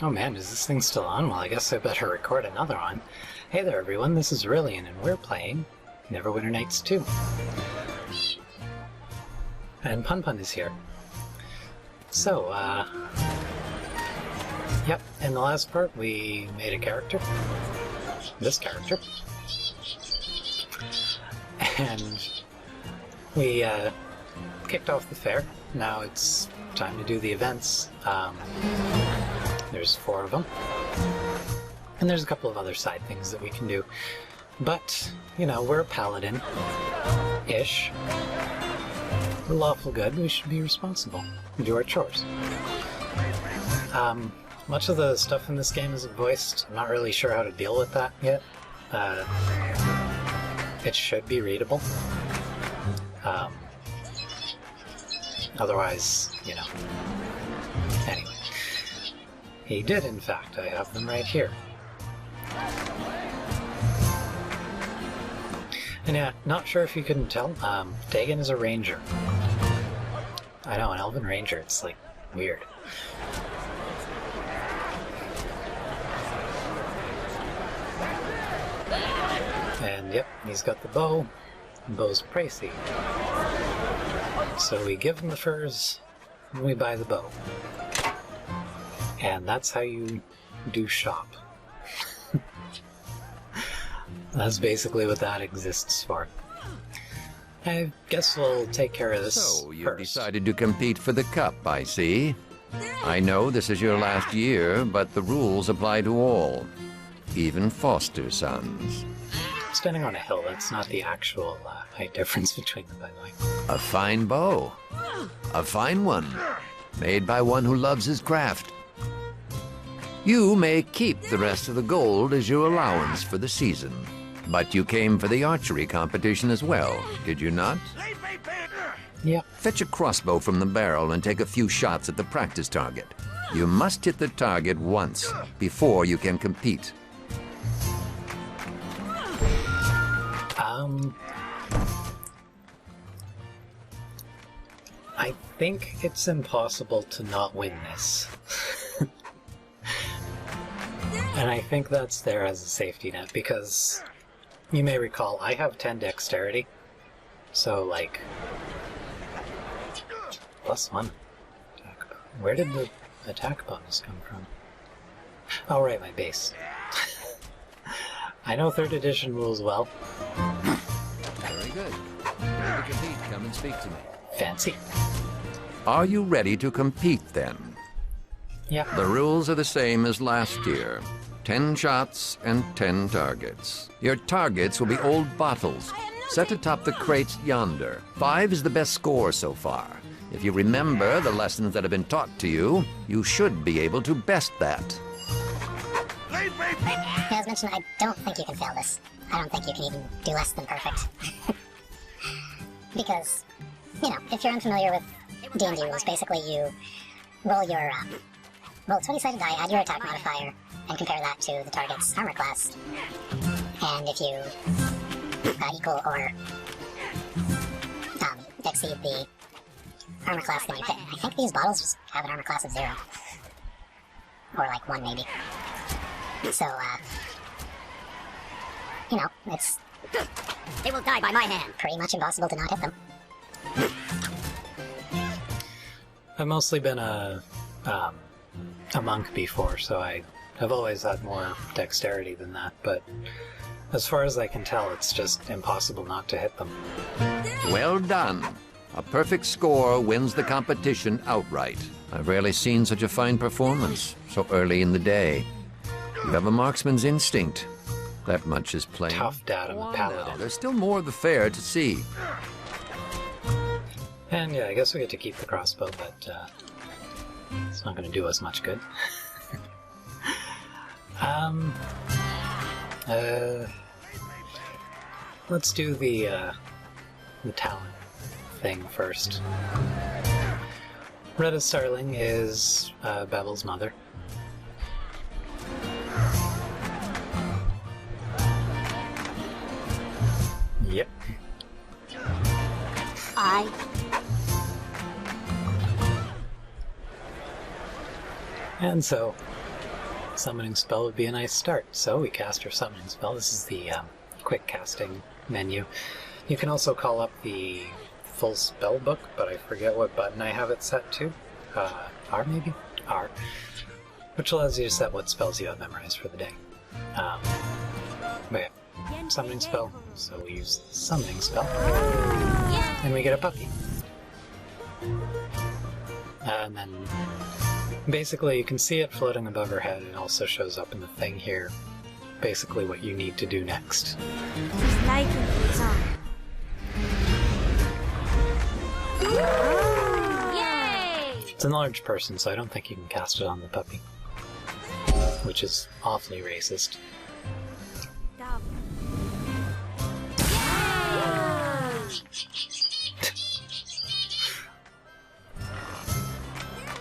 Oh man, is this thing still on? Well, I guess I better record another one. Hey there everyone, this is Rillian and we're playing Neverwinter Nights 2. And Pun Pun is here. So, yep, in the last part we made a character. This character. And we kicked off the fair. Now it's time to do the events. There's 4 of them. And there's a couple of other side things that we can do. But, you know, we're a paladin-ish. We're lawful good, we should be responsible and do our chores. Much of the stuff in this game isn't voiced. I'm not really sure how to deal with that yet. It should be readable. Otherwise, you know. Anyway. He did, in fact. I have them right here. And yeah, not sure if you couldn't tell, Dagon is a ranger. I know, an elven ranger, it's like, weird. And yep, he's got the bow. The bow's pricey. So we give him the furs, and we buy the bow. And that's how you do shop. That's basically what that exists for. I guess we'll take care of this So, you first. decided to compete for the cup, I see. I know this is your last year, but the rules apply to all, even foster sons. Standing on a hill, that's not the actual height difference between them, by the way. A fine bow. A fine one. Made by one who loves his craft. You may keep the rest of the gold as your allowance for the season. But you came for the archery competition as well, did you not? Yeah. Fetch a crossbow from the barrel and take a few shots at the practice target. You must hit the target once before you can compete. I think it's impossible to not win this. And I think that's there as a safety net, because you may recall I have 10 dexterity, so like +1 attack. Where did the attack bonus come from? Oh right, my base. I know 3rd edition rules well. Very good. Ready to compete, come and speak to me. Fancy. Are you ready to compete then? Yeah. The rules are the same as last year. 10 shots and 10 targets. Your targets will be old bottles, set atop the crates yonder. 5 is the best score so far. If you remember the lessons that have been taught to you, you should be able to best that. As mentioned, I don't think you can fail this. I don't think you can even do less than perfect. Because, you know, if you're unfamiliar with D&D rules, basically you roll your, roll a 20-sided die, add your attack modifier, and compare that to the target's armor class. And if you equal or exceed the armor class, then you pick. I think these bottles just have an armor class of 0. Or like 1 maybe. So, you know, it's... They will die by my hand. Pretty much impossible to not hit them. I've mostly been a monk before, so I have always had more dexterity than that, but as far as I can tell, it's just impossible not to hit them. Well done. A perfect score wins the competition outright. I've rarely seen such a fine performance so early in the day. You have a marksman's instinct. That much is plain. Tough dad, I'm a paladin. There's still more of the fair to see. And yeah, I guess we get to keep the crossbow, but it's not going to do us much good. Let's do the talent thing first. Retta Starling is Bevel's mother. Yep. And so, Summoning spell would be a nice start. So we cast our summoning spell. This is the quick casting menu. You can also call up the full spell book, but I forget what button I have it set to. R maybe? R. Which allows you to set what spells you have memorized for the day. But yeah, summoning spell. So we use the summoning spell. And we get a puppy. And then basically you can see it floating above her head. It also shows up in the thing here. Basically what you need to do next. It's an enlarged person, so I don't think you can cast it on the puppy. Which is awfully racist.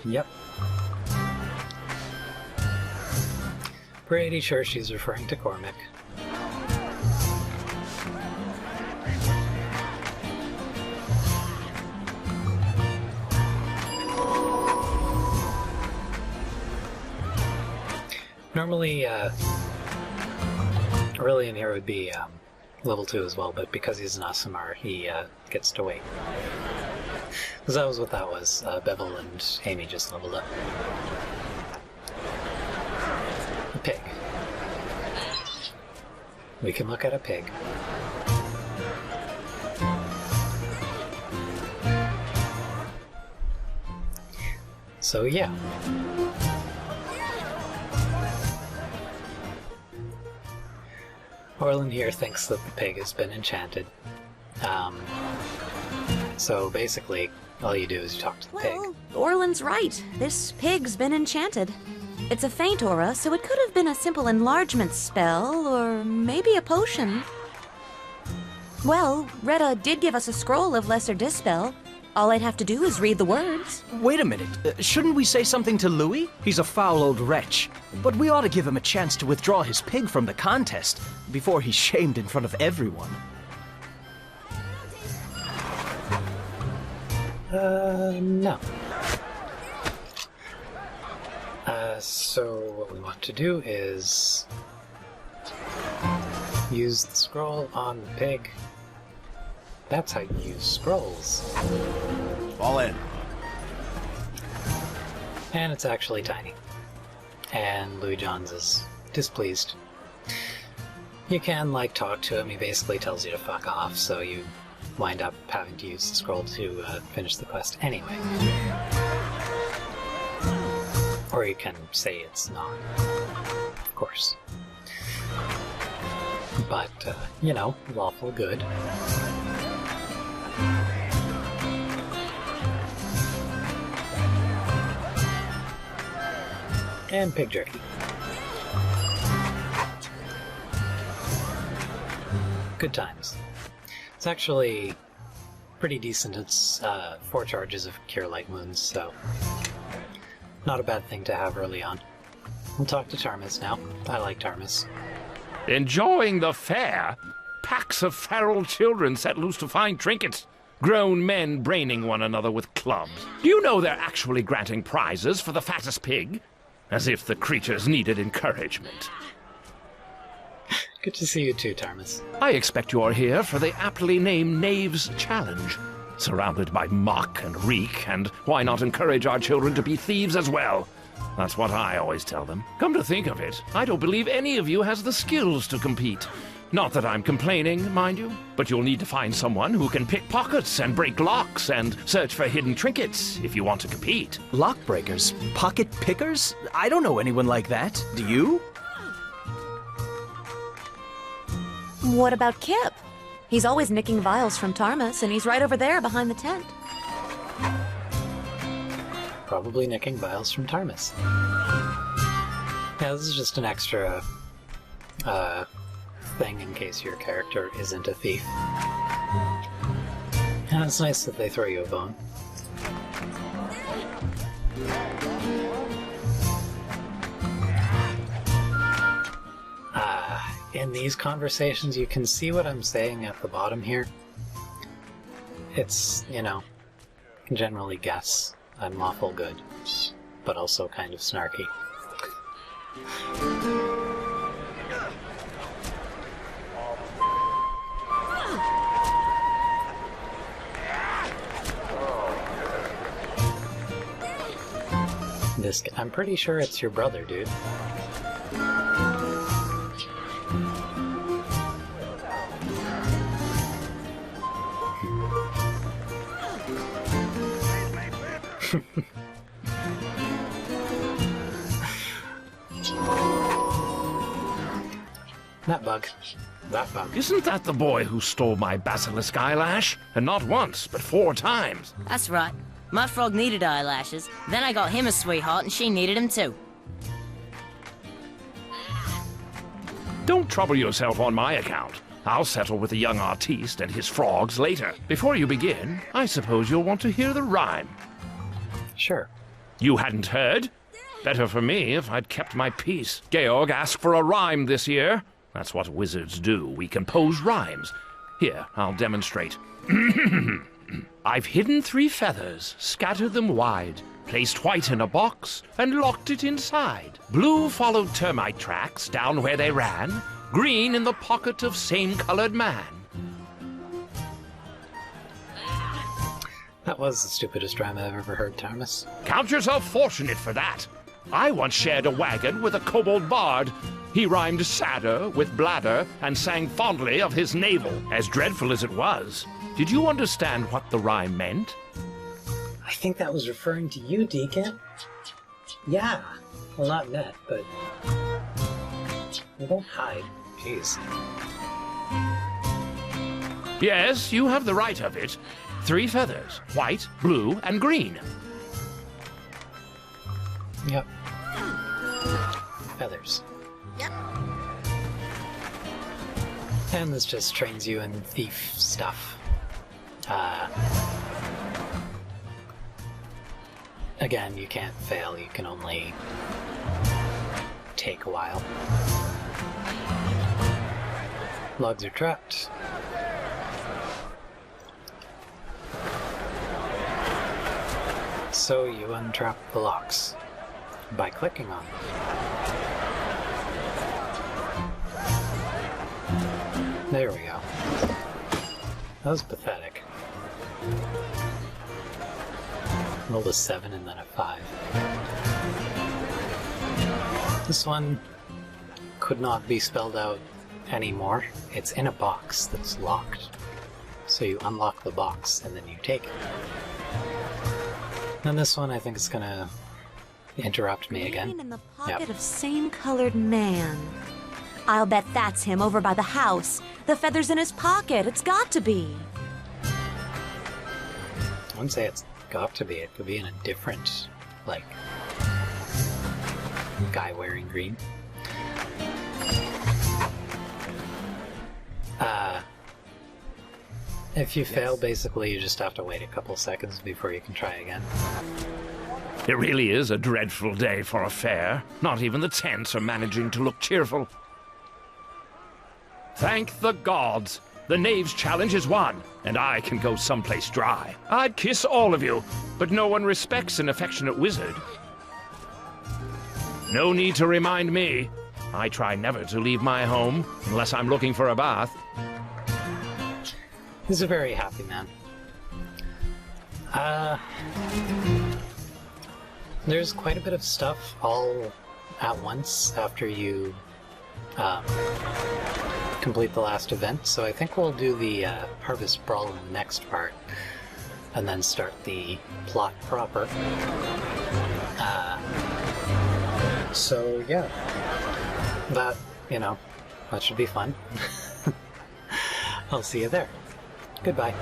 Yep. Pretty sure she's referring to Cormac. Normally, Aurelian here would be level 2 as well, but because he's an Aasimar, he gets to wait. Because that was what that was. Bevel and Amy just leveled up. A pig. We can look at a pig. So yeah. Orland here thinks that the pig has been enchanted. So basically, all you do is you talk to the pig. Well, Orland's right. This pig's been enchanted. It's a faint aura, so it could have been a simple enlargement spell, or maybe a potion. Well, Retta did give us a scroll of Lesser Dispel. All I'd have to do is read the words. Wait a minute. Shouldn't we say something to Louis? He's a foul old wretch. But we ought to give him a chance to withdraw his pig from the contest before he's shamed in front of everyone. No. So what we want to do is use the scroll on the pig. That's how you use scrolls. Fall in. And it's actually tiny. And Louis Johns is displeased. You can, like, talk to him. He basically tells you to fuck off, so you wind up having to use the scroll to finish the quest anyway. Or you can say it's not, of course. But, you know, lawful good. And pig jerky. Good times. It's actually pretty decent. It's 4 charges of Cure Light Wounds, so not a bad thing to have early on. We'll talk to Tarmus now. I like Tarmus. Enjoying the fair? Packs of feral children set loose to find trinkets. Grown men braining one another with clubs. Do you know they're actually granting prizes for the fattest pig? As if the creatures needed encouragement. Good to see you too, Tarmus. I expect you're here for the aptly named Knave's Challenge. Surrounded by muck and reek, and why not encourage our children to be thieves as well? That's what I always tell them. Come to think of it, I don't believe any of you has the skills to compete. Not that I'm complaining, mind you, but you'll need to find someone who can pick pockets and break locks and search for hidden trinkets if you want to compete. Lock breakers? Pocket pickers? I don't know anyone like that. Do you? What about Kip? He's always nicking vials from Tarmus, and he's right over there behind the tent. Probably nicking vials from Tarmus. Yeah, this is just an extra thing in case your character isn't a thief. And it's nice that they throw you a bone. In these conversations, you can see what I'm saying at the bottom here. It's, you know, you can generally guess I'm lawful good, but also kind of snarky. I'm pretty sure it's your brother, dude. That bug. That bug. Isn't that the boy who stole my basilisk eyelash? And not once, but 4 times. That's right. My frog needed eyelashes. Then I got him a sweetheart, and she needed him too. Don't trouble yourself on my account. I'll settle with the young artiste and his frogs later. Before you begin, I suppose you'll want to hear the rhyme. Sure. You hadn't heard? Better for me if I'd kept my peace. Georg asked for a rhyme this year. That's what wizards do. We compose rhymes. Here, I'll demonstrate. I've hidden 3 feathers, scattered them wide, placed white in a box, and locked it inside. Blue followed termite tracks down where they ran, green in the pocket of same-colored man. That was the stupidest rhyme I've ever heard, Thomas. Count yourself fortunate for that. I once shared a wagon with a kobold bard. He rhymed sadder with bladder and sang fondly of his navel. As dreadful as it was, did you understand what the rhyme meant? I think that was referring to you, Deacon. Yeah. Well, not Ned, but... Well, don't hide. Jeez. Yes, you have the right of it. 3 feathers, white, blue, and green. Yep. Feathers. And this just trains you in thief stuff. Again, you can't fail, you can only take a while. Logs are trapped. So you untrap the locks by clicking on them. There we go. That was pathetic. Rolled a 7 and then a 5. This one could not be spelled out anymore. It's in a box that's locked. So you unlock the box and then you take it. And this one I think is gonna interrupt me again. In the pocket of same-colored man. I'll bet that's him over by the house. The feather's in his pocket. It's got to be. I wouldn't say it's got to be. It could be in a different, like, guy wearing green. If you fail, basically you just have to wait a couple seconds before you can try again. It really is a dreadful day for a fair. Not even the tents are managing to look cheerful. Thank the gods! The Knave's challenge is won, and I can go someplace dry. I'd kiss all of you, but no one respects an affectionate wizard. No need to remind me. I try never to leave my home, unless I'm looking for a bath. He's a very happy man. There's quite a bit of stuff all at once after you complete the last event, so I think we'll do the Harvest Brawl in the next part, and then start the plot proper. So yeah, that, you know, that should be fun. I'll see you there. Goodbye.